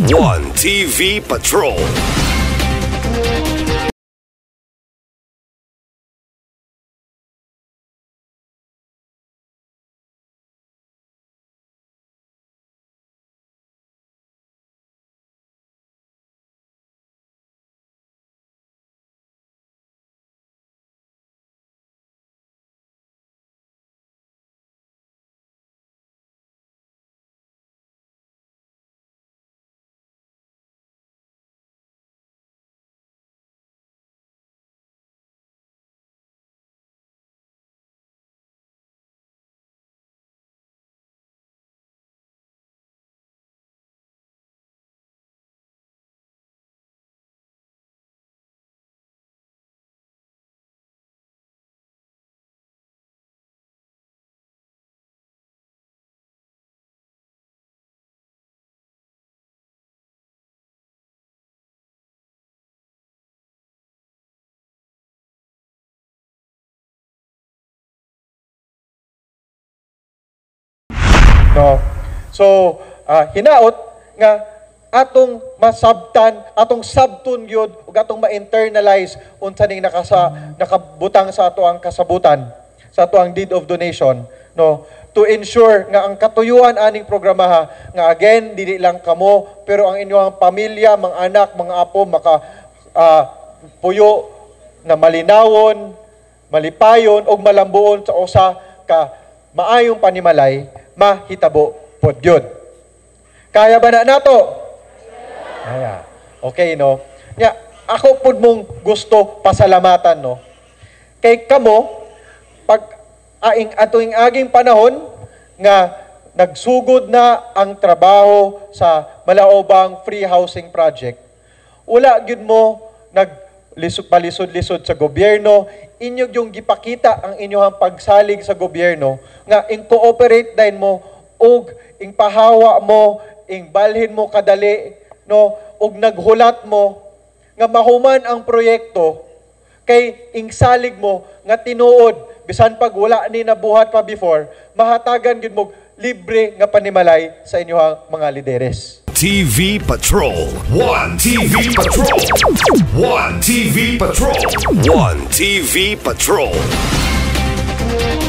One TV Patrol. No. So, hinaot nga atong masabtan, atong sabton gyud ug atong ma-internalize unsa ning nakabutang sa ato ang kasabutan, sa ato ang deed of donation, no, to ensure nga ang katuyuan aning programa nga again dili lang kamo pero ang inyong pamilya, mga anak, mga apo maka puyo na malinawon, malipayon og malambuon sa usa ka maayong panimalay mahitabo pod yun. Kaya ba na nato? Kaya. Okay, no? Nya, ako pod mong gusto pasalamatan, no? Kay kamo, pag atuing aging panahon nga nagsugod na ang trabaho sa Malaobang Free Housing Project, wala gyud mo palisod-lisod sa gobyerno, inyo yung gipakita ang inyong pagsalig sa gobyerno nga in-cooperate din mo ug ing pahawa mo, ing balhin mo kadali, no, ug naghulat mo nga mahuman ang proyekto kay ing salig mo nga tinuod bisan pag wala ni nabuhat pa before, mahatagan gyud mo libre nga panimalay sa inyong mga lideres. TV Patrol. One TV Patrol. One TV Patrol. One TV Patrol.